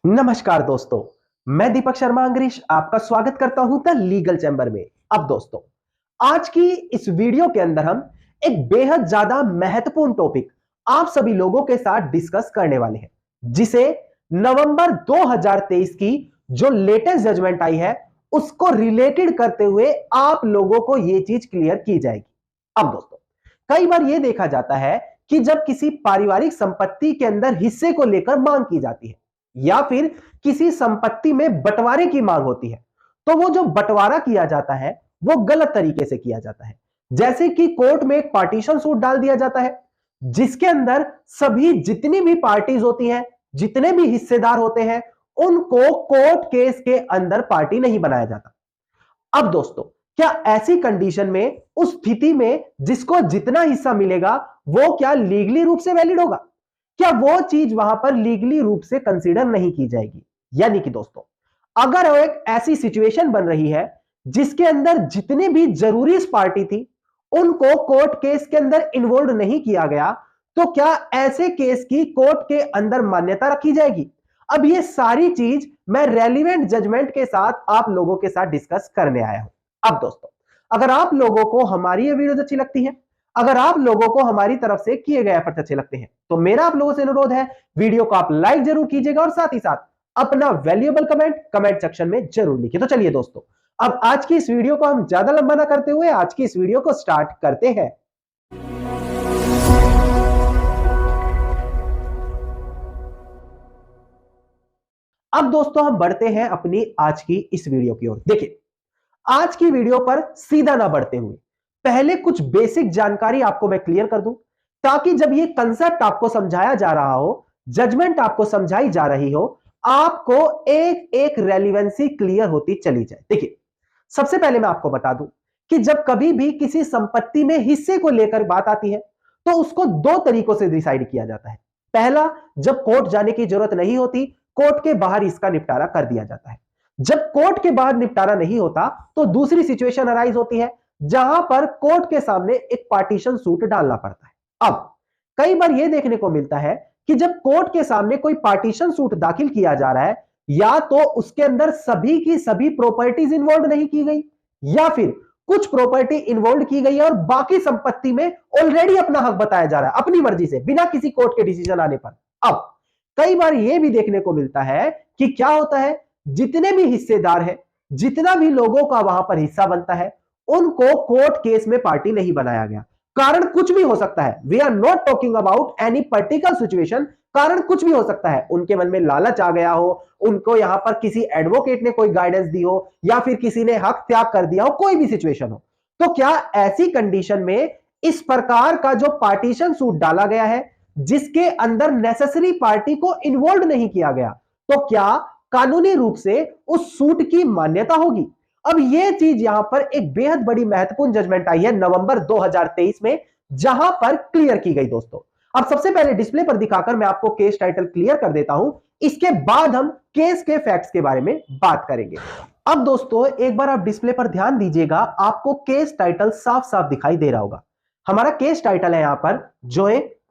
नमस्कार दोस्तों, मैं दीपक शर्मा अंग्रेश आपका स्वागत करता हूं द लीगल चैम्बर में। अब दोस्तों, आज की इस वीडियो के अंदर हम एक बेहद ज्यादा महत्वपूर्ण टॉपिक आप सभी लोगों के साथ डिस्कस करने वाले हैं, जिसे नवंबर 2023 की जो लेटेस्ट जजमेंट आई है उसको रिलेटेड करते हुए आप लोगों को यह चीज क्लियर की जाएगी। अब दोस्तों, कई बार यह देखा जाता है कि जब किसी पारिवारिक संपत्ति के अंदर हिस्से को लेकर मांग की जाती है या फिर किसी संपत्ति में बंटवारे की मांग होती है, तो वो जो बंटवारा किया जाता है वो गलत तरीके से किया जाता है। जैसे कि कोर्ट में एक पार्टीशन सूट डाल दिया जाता है जिसके अंदर सभी जितनी भी पार्टीज होती हैं, जितने भी हिस्सेदार होते हैं, उनको कोर्ट केस के अंदर पार्टी नहीं बनाया जाता। अब दोस्तों, क्या ऐसी कंडीशन में, उस स्थिति में जिसको जितना हिस्सा मिलेगा वो क्या लीगली रूप से वैलिड होगा? क्या वो चीज वहां पर लीगली रूप से कंसीडर नहीं की जाएगी? यानी कि दोस्तों, अगर एक ऐसी सिचुएशन बन रही है जिसके अंदर जितनी भी जरूरी पार्टी थी उनको कोर्ट केस के अंदर इन्वॉल्व नहीं किया गया, तो क्या ऐसे केस की कोर्ट के अंदर मान्यता रखी जाएगी? अब ये सारी चीज मैं रेलिवेंट जजमेंट के साथ आप लोगों के साथ डिस्कस करने आया हूं। अब दोस्तों, अगर आप लोगों को हमारी ये वीडियो अच्छी लगती है, अगर आप लोगों को हमारी तरफ से किए गए एफर्ट्स अच्छे लगते हैं, तो मेरा आप लोगों से अनुरोध है, वीडियो को आप लाइक जरूर कीजिएगा और साथ ही साथ अपना वैल्यूएबल कमेंट सेक्शन में जरूर लिखिए। तो चलिए दोस्तों, अब आज की इस वीडियो को हम ज्यादा लंबा ना करते हुए आज की इस वीडियो को स्टार्ट करते हैं। अब दोस्तों, हम बढ़ते हैं अपनी आज की इस वीडियो की ओर। देखिए, आज की वीडियो पर सीधा ना बढ़ते हुए पहले कुछ बेसिक जानकारी आपको मैं क्लियर कर दूं, ताकि जब ये कंसेप्ट आपको समझाया जा रहा हो, जजमेंट आपको समझाई जा रही हो, आपको एक एक रेलिवेंसी क्लियर होती चली जाए। देखिए, सबसे पहले मैं आपको बता दूं कि जब कभी भी किसी संपत्ति में हिस्से को लेकर बात आती है तो उसको दो तरीकों से डिसाइड किया जाता है। पहला, जब कोर्ट जाने की जरूरत नहीं होती, कोर्ट के बाहर इसका निपटारा कर दिया जाता है। जब कोर्ट के बाहर निपटारा नहीं होता तो दूसरी सिचुएशन अराइज होती है जहां पर कोर्ट के सामने एक पार्टीशन सूट डालना पड़ता है। अब कई बार यह देखने को मिलता है कि जब कोर्ट के सामने कोई पार्टीशन सूट दाखिल किया जा रहा है, या तो उसके अंदर सभी की सभी प्रॉपर्टीज इन्वॉल्व नहीं की गई, या फिर कुछ प्रॉपर्टी इन्वॉल्व की गई है और बाकी संपत्ति में ऑलरेडी अपना हक बताया जा रहा है अपनी मर्जी से, बिना किसी कोर्ट के डिसीजन आने पर। अब कई बार यह भी देखने को मिलता है कि क्या होता है, जितने भी हिस्सेदार हैं, जितना भी लोगों का वहां पर हिस्सा बनता है, उनको कोर्ट केस में पार्टी नहीं बनाया गया। कारण कुछ भी हो सकता है, we are not talking about any particular situation. कारण कुछ भी हो सकता है, उनके मन में लालच आ गया हो, उनको यहां पर किसी एडवोकेट ने कोई गाइडेंस दी हो, या फिर किसी ने हक त्याग कर दिया हो, कोई भी सिचुएशन हो। तो क्या ऐसी कंडीशन में इस प्रकार का जो पार्टीशन सूट डाला गया है जिसके अंदर नेसेसरी पार्टी को इन्वॉल्व नहीं किया गया, तो क्या कानूनी रूप से उस सूट की मान्यता होगी? अब यह चीज यहां पर एक बेहद बड़ी महत्वपूर्ण जजमेंट आई है नवंबर 2023 में, जहां पर क्लियर की गई। दोस्तों, अब सबसे पहले डिस्प्ले पर दिखाकर मैं आपको केस टाइटल क्लियर कर देता हूं, इसके बाद हम केस के फैक्ट्स के बारे में बात करेंगे। अब दोस्तों, एक बार आप डिस्प्ले पर ध्यान दीजिएगा, आपको केस टाइटल साफ साफ दिखाई दे रहा होगा। हमारा केस टाइटल है यहां पर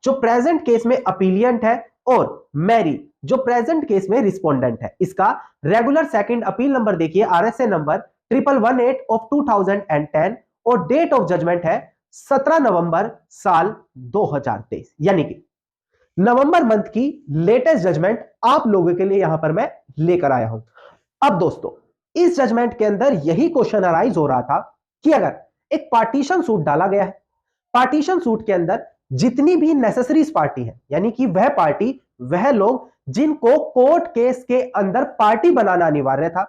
जो प्रेजेंट केस में अपीलियंट है, और मैरी जो प्रेजेंट केस में रिस्पोंडेंट है। इसका रेगुलर सेकंड अपील नंबर देखिए, RSA नंबर 1118 ऑफ 2010, और डेट ऑफ जजमेंट है 17 नवंबर साल 2023, यानी कि नवंबर मंथ की लेटेस्ट जजमेंट आप लोगों के लिए यहां पर मैं लेकर आया हूं। अब दोस्तों, इस जजमेंट के अंदर यही क्वेश्चन अराइज हो रहा था कि अगर एक पार्टीशन सूट डाला गया है, पार्टीशन सूट के अंदर जितनी भी नेसेसरीज पार्टी है, यानी कि वह पार्टी, वह लोग जिनको कोर्ट केस के अंदर पार्टी बनाना अनिवार्य था,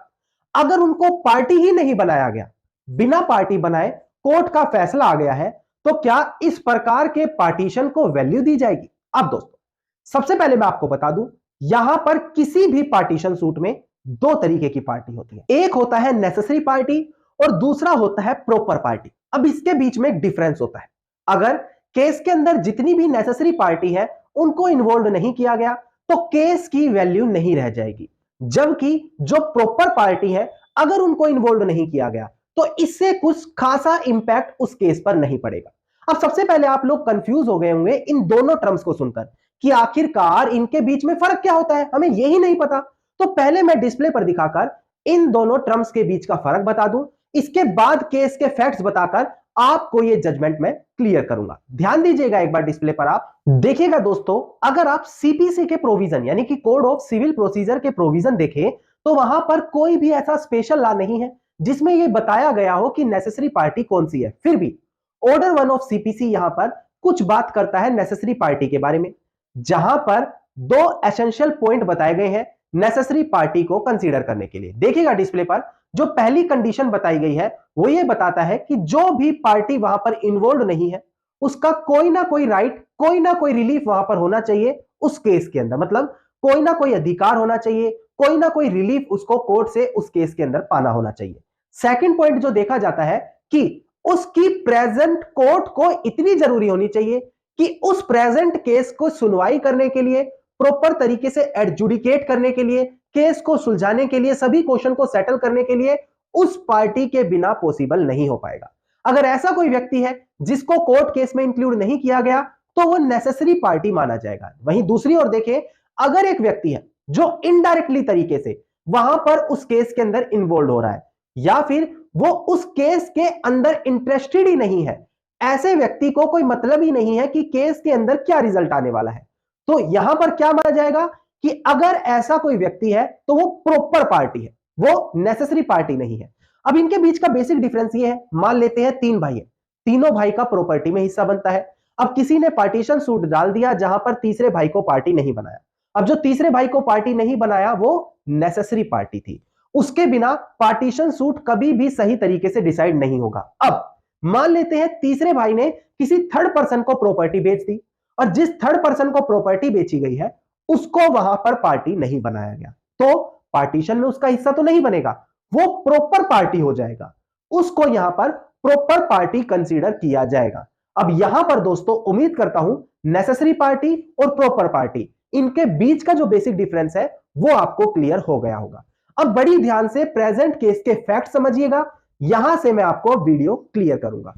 अगर उनको पार्टी ही नहीं बनाया गया, बिना पार्टी बनाए कोर्ट का फैसला आ गया है, तो क्या इस प्रकार के पार्टीशन को वैल्यू दी जाएगी? अब दोस्तों, सबसे पहले मैं आपको बता दूं, यहां पर किसी भी पार्टीशन सूट में दो तरीके की पार्टी होती है। एक होता है नेसेसरी पार्टी और दूसरा होता है प्रॉपर पार्टी। अब इसके बीच में एक डिफरेंस होता है। अगर केस के अंदर जितनी भी नेसेसरी पार्टी है उनको इन्वॉल्व नहीं किया गया, तो केस की वैल्यू नहीं रह जाएगी, जबकि जो प्रॉपर पार्टी है, अगर उनको इन्वॉल्व नहीं किया गया तो इससे कुछ खासा इंपैक्ट उस केस पर नहीं पड़ेगा। अब सबसे पहले आप लोग कंफ्यूज हो गए होंगे इन दोनों टर्म्स को सुनकर कि आखिरकार इनके बीच में फर्क क्या होता है, हमें यही नहीं पता। तो पहले मैं डिस्प्ले पर दिखाकर इन दोनों टर्म्स के बीच का फर्क बता दूं, इसके बाद केस के फैक्ट्स बताकर आपको ये जजमेंट में क्लियर करूंगा। ध्यान दीजिएगा एक बार डिस्प्ले पर, आप देखिएगा दोस्तों, अगर आप सीपीसी के प्रोविजन यानी कि कोड ऑफ सिविल प्रोसीजर के प्रोविजन देखें तो वहां पर कोई भी ऐसा स्पेशल लॉ नहीं है जिसमें यह बताया गया हो कि नेसेसरी पार्टी कौन सी है। फिर भी ऑर्डर 1 ऑफ सीपीसी यहां पर कुछ बात करता है नेसेसरी पार्टी के बारे में, जहां पर दो एसेंशियल पॉइंट बताए गए हैं नेसेसरी पार्टी को कंसीडर करने के लिए। देखिएगा डिस्प्ले पर, जो पहली कंडीशन बताई गई है वो ये बताता है कि जो भी पार्टी वहां पर इन्वॉल्व नहीं है उसका कोई ना कोई राइट, कोई ना कोई रिलीफ वहां पर होना चाहिए उस केस के अंदर, मतलब कोई ना कोई अधिकार होना चाहिए, कोई ना कोई रिलीफ उसको कोर्ट से उस केस के अंदर पाना होना चाहिए। सेकंड पॉइंट जो देखा जाता है कि उसकी प्रेजेंट कोर्ट को इतनी जरूरी होनी चाहिए कि उस प्रेजेंट केस को सुनवाई करने के लिए, प्रॉपर तरीके से एडजुडिकेट करने के लिए, केस को सुलझाने के लिए, सभी क्वेश्चन को सेटल करने के लिए उस पार्टी के बिना पॉसिबल नहीं हो पाएगा। अगर ऐसा कोई व्यक्ति है जिसको कोर्ट केस में इंक्लूड नहीं किया गया तो वो नेसेसरी पार्टी माना जाएगा। वहीं दूसरी ओर देखें, अगर एक व्यक्ति है जो इनडायरेक्टली तरीके से वहां पर उस केस के अंदर इन्वॉल्व हो रहा है या फिर वो उस केस के अंदर इंटरेस्टेड ही नहीं है, ऐसे व्यक्ति को कोई मतलब ही नहीं है कि केस के अंदर क्या रिजल्ट आने वाला है, तो यहां पर क्या माना जाएगा कि अगर ऐसा कोई व्यक्ति है तो वो प्रॉपर पार्टी है, वो नेसेसरी पार्टी नहीं है। अब इनके बीच का बेसिक डिफरेंस ये है, मान लेते हैं 3 भाई है, तीनों भाई का प्रॉपर्टी में हिस्सा बनता है। अब किसी ने पार्टीशन सूट डाल दिया जहां पर तीसरे भाई को पार्टी नहीं बनाया। अब जो तीसरे भाई को पार्टी नहीं बनाया वो नेसेसरी पार्टी थी, उसके बिना पार्टीशन सूट कभी भी सही तरीके से डिसाइड नहीं होगा। अब मान लेते हैं तीसरे भाई ने किसी थर्ड पर्सन को प्रॉपर्टी बेच दी और जिस थर्ड पर्सन को प्रॉपर्टी बेची गई है उसको वहां पर पार्टी नहीं बनाया गया, तो पार्टीशन में उसका हिस्सा तो नहीं बनेगा, वो प्रॉपर पार्टी हो जाएगा, उसको यहां पर प्रॉपर पार्टी कंसीडर किया जाएगा। अब यहां पर दोस्तों उम्मीद करता हूं नेसेसरी पार्टी और प्रॉपर पार्टी, इनके बीच का जो बेसिक डिफरेंस है वो आपको क्लियर हो गया होगा। अब बड़ी ध्यान से प्रेजेंट केस के फैक्ट समझिएगा, यहां से मैं आपको वीडियो क्लियर करूंगा।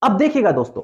अब देखिएगा दोस्तों,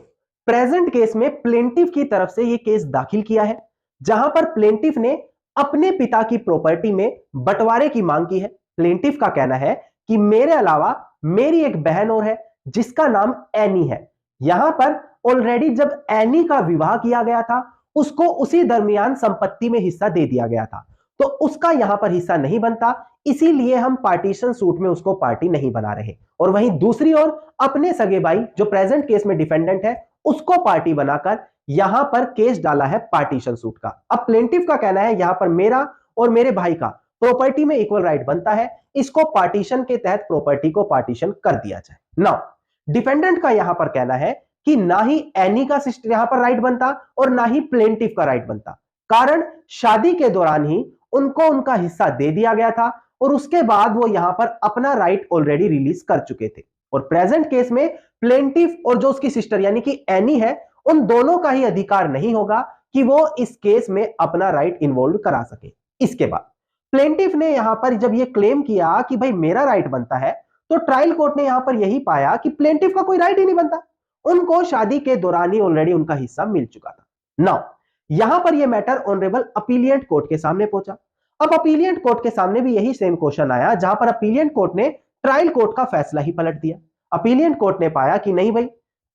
प्रेजेंट केस में प्लेंटिफ की तरफ से यह केस दाखिल किया है जहां पर प्लेंटिफ ने अपने पिता की प्रॉपर्टी में बंटवारे की मांग की है। प्लेंटिफ का कहना है कि मेरे अलावा मेरी एक बहन और है जिसका नाम एनी है, यहां पर ऑलरेडी जब एनी का विवाह किया गया था उसको उसी दरमियान संपत्ति में हिस्सा दे दिया गया था, तो उसका यहां पर हिस्सा नहीं बनता, इसीलिए हम पार्टीशन सूट में उसको पार्टी नहीं बना रहे। और वहीं दूसरी ओर अपने सगे भाई जो प्रेजेंट केस में डिफेंडेंट है उसको पार्टी बनाकर यहां पर केस डाला है पार्टीशन सूट का। अब प्लेंटिफ का कहना है यहां पर मेरा और मेरे भाई का प्रॉपर्टी में इक्वल राइट बनता है, इसको पार्टीशन के तहत प्रॉपर्टी को पार्टीशन कर दिया जाए। नाउ डिफेंडेंट का यहां पर कहना है कि ना ही एनी का सिस्टर यहां पर राइट बनता और ना ही प्लेंटिफ का राइट बनता, कारण शादी के दौरान ही उनको उनका हिस्सा दे दिया गया था और उसके बाद वो यहां पर अपना राइट ऑलरेडी रिलीज कर चुके थे। और प्रेजेंट केस में प्लेंटिफ और जो उसकी सिस्टर यानी कि एनी है उन दोनों का ही अधिकार नहीं होगा कि वो इस केस में अपना राइट इन्वॉल्व करा सके। इसके बाद प्लेंटिफ ने यहां पर जब ये क्लेम किया कि भाई मेरा राइट बनता है, तो ट्रायल कोर्ट ने यहां पर यही पाया कि प्लेंटिफ का कोई राइट ही नहीं बनता, उनको शादी के दौरान ही ऑलरेडी उनका हिस्सा मिल चुका था। नाउ यहां पर यह मैटर ऑनरेबल अपीलिएंट कोर्ट के सामने पहुंचा। अब अपीलिएंट कोर्ट के सामने भी यही सेम क्वेश्चन आया जहां पर अपीलिएंट कोर्ट ने ट्रायल कोर्ट का फैसला ही पलट दिया। अपीलिएंट कोर्ट ने पाया कि नहीं भाई,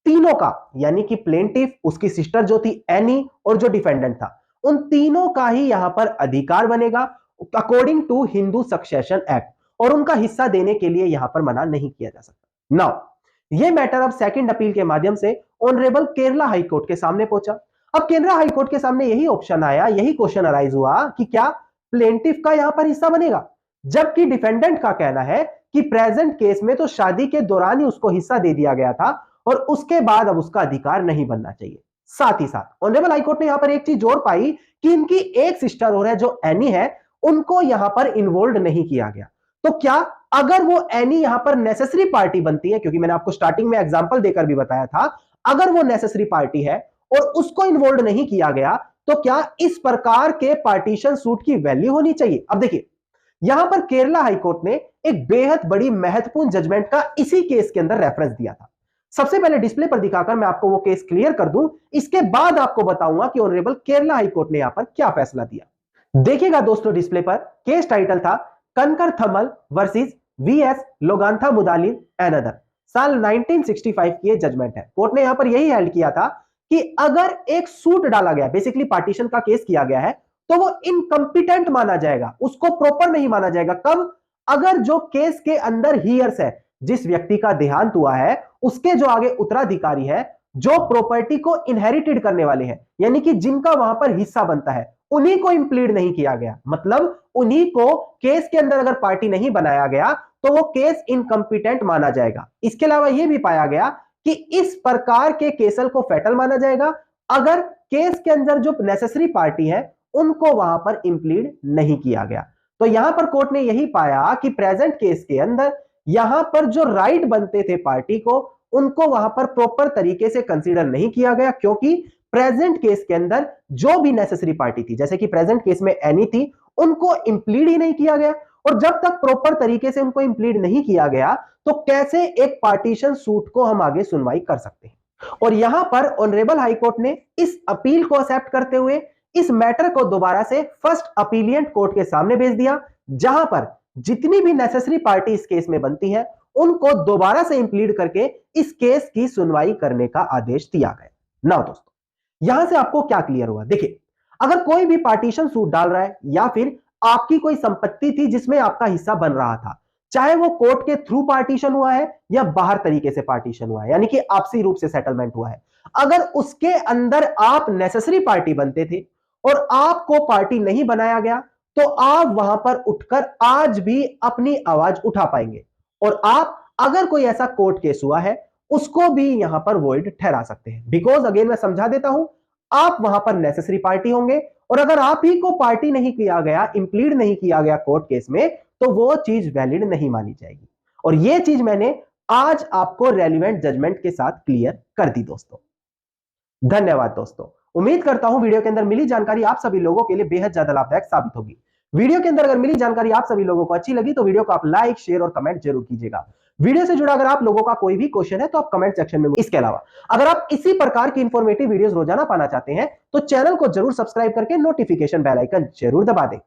तीनों का यानी कि प्लेंटिफ, उसकी सिस्टर जो थी एनी और जो डिफेंडेंट था, उन तीनों का ही यहां पर अधिकार बनेगा according to Hindu Succession Act, और उनका हिस्सा देने के लिए यहां पर मना नहीं किया जा सकता। नाउ यह मैटर अब सेकंड अपील के माध्यम से ऑनरेबल केरला हाई कोर्ट के सामने पहुंचा। अब केरला हाई कोर्ट के सामने यही ऑप्शन आया, यही क्वेश्चन अराइज हुआ कि क्या प्लेंटिफ का यहां पर हिस्सा बनेगा, जबकि डिफेंडेंट का कहना है कि प्रेजेंट केस में तो शादी के दौरान ही उसको हिस्सा दे दिया गया था और उसके बाद अब उसका अधिकार नहीं बनना चाहिए। साथ ही साथ ऑनरेबल हाई कोर्ट ने यहां पर एक चीज और पाई कि इनकी एक सिस्टर और है जो एनी है, उनको यहां पर इन्वॉल्व नहीं किया गया। तो क्या अगर वो एनी यहां पर नेसेसरी पार्टी बनती है, क्योंकि मैंने आपको स्टार्टिंग में एग्जांपल देकर भी बताया था, अगर वो नेसेसरी पार्टी है और उसको इन्वॉल्व नहीं किया गया, तो क्या इस प्रकार के पार्टीशन सूट की वैल्यू होनी चाहिए? अब देखिए, यहां पर केरला हाईकोर्ट ने एक बेहद बड़ी महत्वपूर्ण जजमेंट का इसी केस के अंदर रेफरेंस दिया था। सबसे पहले डिस्प्ले पर दिखाकर मैं आपको वो केस क्लियर कर दूं, इसके बाद आपको बताऊंगा कि ऑनरेबल केरला हाईकोर्ट ने यहां पर क्या फैसला दिया। देखिएगा दोस्तों डिस्प्ले पर केस टाइटल था कनकर थमल वर्सेस वीएस लोगांथा मुदालिन एंड अदर। साल 1965 की ये जजमेंट है। कोर्ट ने यहां पर यही हेल्ड किया था कि अगर एक सूट डाला गया, बेसिकली पार्टीशन का केस किया गया है, तो वो इनकम्पिटेंट माना जाएगा, उसको प्रॉपर नहीं माना जाएगा। कब? अगर जो केस के अंदर हियर्स है, जिस व्यक्ति का देहांत हुआ है उसके जो आगे उत्तराधिकारी है, जो प्रॉपर्टी को इनहेरिटेड करने वाले हैं, यानी कि जिनका वहां पर हिस्सा बनता है, उन्हीं को इंप्लीड नहीं किया गया। मतलब उन्हीं को केस के अंदर अगर पार्टी नहीं बनाया गया तो वो केस इनकम्पिटेंट माना जाएगा। इसके अलावा यह भी पाया गया कि इस प्रकार के केसल को फैटल माना जाएगा अगर केस के अंदर जो नेसेसरी पार्टी है उनको वहां पर इंप्लीड नहीं किया गया। तो यहां पर कोर्ट ने यही पाया कि प्रेजेंट केस के अंदर यहां पर जो राइट बनते थे पार्टी को, उनको वहां पर प्रॉपर तरीके से कंसीडर नहीं किया गया, क्योंकि प्रेजेंट केस के अंदर जो भी नेसेसरी पार्टी थी, जैसे कि प्रेजेंट केस में एनी थी, उनको इंप्लीड ही नहीं किया गया। और जब तक प्रॉपर तरीके से उनको इंप्लीड नहीं किया गया तो कैसे एक पार्टीशन सूट को हम आगे सुनवाई कर सकते हैं। और यहां पर ऑनरेबल हाईकोर्ट ने इस अपील को एक्सेप्ट करते हुए इस मैटर को दोबारा से फर्स्ट अपीलियंट कोर्ट के सामने भेज दिया, जहां पर जितनी भी नेसेसरी पार्टी इस केस में बनती है उनको दोबारा से इंप्लीड करके इस केस की सुनवाई करने का आदेश दिया गया। ना दोस्तों, यहां से आपको क्या क्लियर हुआ? देखिए, अगर कोई भी पार्टीशन सूट डाल रहा है या फिर आपकी कोई संपत्ति थी जिसमें आपका हिस्सा बन रहा था, चाहे वो कोर्ट के थ्रू पार्टीशन हुआ है या बाहर तरीके से पार्टीशन हुआ है, यानी कि आपसी रूप से सेटलमेंट हुआ है, अगर उसके अंदर आप नेसेसरी पार्टी बनते थे और आपको पार्टी नहीं बनाया गया तो आप वहां पर उठकर आज भी अपनी आवाज उठा पाएंगे और आप अगर कोई ऐसा कोर्ट केस हुआ है उसको भी यहां पर वॉइड ठहरा सकते हैं। बिकॉज अगेन मैं समझा देता हूं, आप वहां पर नेसेसरी पार्टी होंगे और अगर आप ही को पार्टी नहीं किया गया, इंप्लीड नहीं किया गया कोर्ट केस में, तो वो चीज वैलिड नहीं मानी जाएगी। और ये चीज मैंने आज आपको रेलिवेंट जजमेंट के साथ क्लियर कर दी दोस्तों। धन्यवाद दोस्तों। उम्मीद करता हूं वीडियो के अंदर मिली जानकारी आप सभी लोगों के लिए बेहद ज्यादा लाभदायक साबित होगी। वीडियो के अंदर अगर मिली जानकारी आप सभी लोगों को अच्छी लगी तो वीडियो को आप लाइक, शेयर और कमेंट जरूर कीजिएगा। वीडियो से जुड़ा अगर आप लोगों का कोई भी क्वेश्चन है तो आप कमेंट सेक्शन में। इसके अलावा अगर आप इसी प्रकार की इंफॉर्मेटिव वीडियोस रोजाना पाना चाहते हैं तो चैनल को जरूर सब्सक्राइब करके नोटिफिकेशन बेल आइकन जरूर दबा दें।